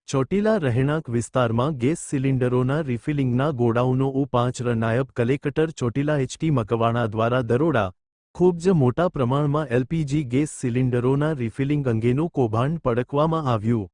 ચોટીલા રહેણાંક વિસ્તારમાં ગેસ સિલિન્ડરોના રિફિલિંગના ગોડાઉનો પાંચર નાયબ કલેક્ટર ચોટીલા એચ.ટી. મકવાણા દ્વારા દરોડા ખૂબ જ મોટા પ્રમાણમાં એલપીજી ગેસ સિલિન્ડરોના રિફિલિંગ અંગેનું કૌભાંડ પડકવામાં આવ્યું.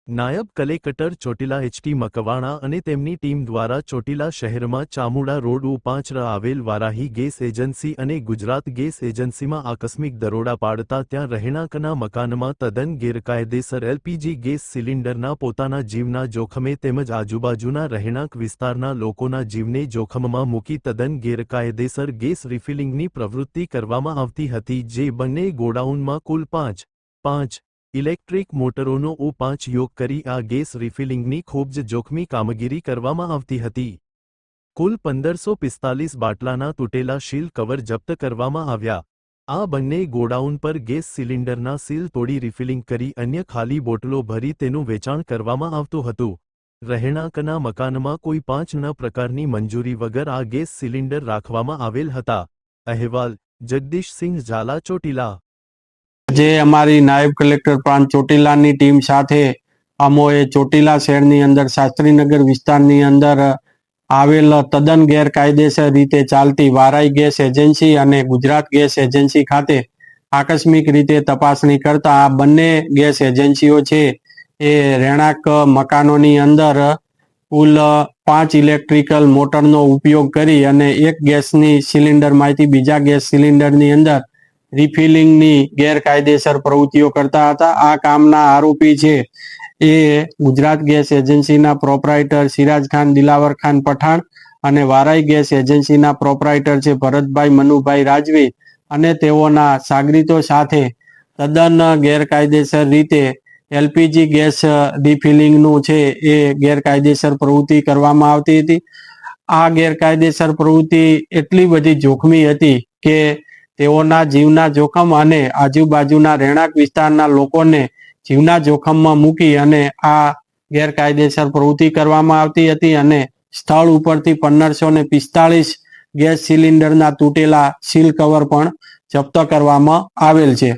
નાયબ કલેક્ટર ચોટીલા એચ.ટી. મકવાણા અને તેમની ટીમ દ્વારા ચોટીલા શહેરમાં ચામુંડા રોડ પાંચર આવેલ વારાહી ગેસ એજન્સી અને ગુજરાત ગેસ એજન્સીમાં આકસ્મિક દરોડા પાડતા ત્યાં રહેણાંકના મકાનમાં તદ્દન ગેરકાયદેસર એલપીજી ગેસ સિલિન્ડરના પોતાના જીવના જોખમે તેમજ આજુબાજુના રહેણાંક વિસ્તારના લોકોના જીવને જોખમમાં મૂકી તદ્દન ગેરકાયદેસર ગેસ રિફિલિંગની પ્રવૃત્તિ કરવામાં આવતી હતી, જે બંને ગોડાઉનમાં કુલ પાંચ ઇલેક્ટ્રિક મોટરોનો ઉપયોગ કરી આ ગેસ રિફિલિંગની ખૂબ જ જોખમી કામગીરી કરવામાં આવતી હતી. કુલ 1545 બાટલાના તૂટેલા સીલ કવર જપ્ત કરવામાં આવ્યા. આ બંને ગોડાઉન પર ગેસ સિલિન્ડરના સીલ તોડી રિફિલિંગ કરી અન્ય ખાલી બોટલો ભરી તેનું વેચાણ કરવામાં આવતું હતું. રહેણાંકના મકાનમાં કોઈ 5 પ્રકારની મંજૂરી વગર આ ગેસ સિલિન્ડર રાખવામાં આવેલ હતા. અહેવાલ જગદીશસિંહ ઝાલા, ચોટીલા. જે અમારી નાયબ કલેક્ટર પ્રાંત ચોટીલાની ટીમ સાથે અમોએ ચોટીલા શહેરની અંદર શાસ્ત્રીનગર વિસ્તારની અંદર આવેલ તદ્દન ગેરકાયદેસર રીતે ચાલતી વારાઈ ગેસ એજન્સી અને ગુજરાત ગેસ એજન્સી ખાતે આકસ્મિક રીતે તપાસણી કરતા આ બંને ગેસ એજન્સીઓ છે એ રહેણાંક મકાનોની અંદર કુલ 5 ઇલેક્ટ્રિકલ મોટરનો ઉપયોગ કરી અને એક ગેસની સિલિન્ડરમાંથી બીજા ગેસ સિલિન્ડરની અંદર રિફિલિંગની ગેરકાયદેસર પ્રવૃત્તિઓ કરતા હતા. આ કામના આરોપી છે એ ગુજરાત ગેસ એજન્સીના પ્રોપરાઇટર સિરાજ ખાન દિલાવર ખાન પઠાણ અને વારાઈ ગેસ એજન્સીના પ્રોપરાઇટર છે ભરતભાઈ મનુભાઈ રાજવી અને તેઓના સાગરીતો સાથે તદ્દન ગેરકાયદેસર રીતે એલપીજી ગેસ રિફિલિંગનું છે એ ગેરકાયદેસર પ્રવૃત્તિ કરવામાં આવતી હતી. આ ગેરકાયદેસર પ્રવૃત્તિ એટલી બધી જોખમી હતી કે તેઓના જીવના જોખમ અને આજુબાજુના રહેણાંક વિસ્તારના લોકોને જીવના જોખમમાં મૂકી અને આ ગેરકાયદેસર પ્રવૃત્તિ કરવામાં આવતી હતી અને સ્થળ ઉપરથી 1545 ગેસ સિલિન્ડરના તૂટેલા સીલ કવર પણ જપ્ત કરવામાં આવેલ છે.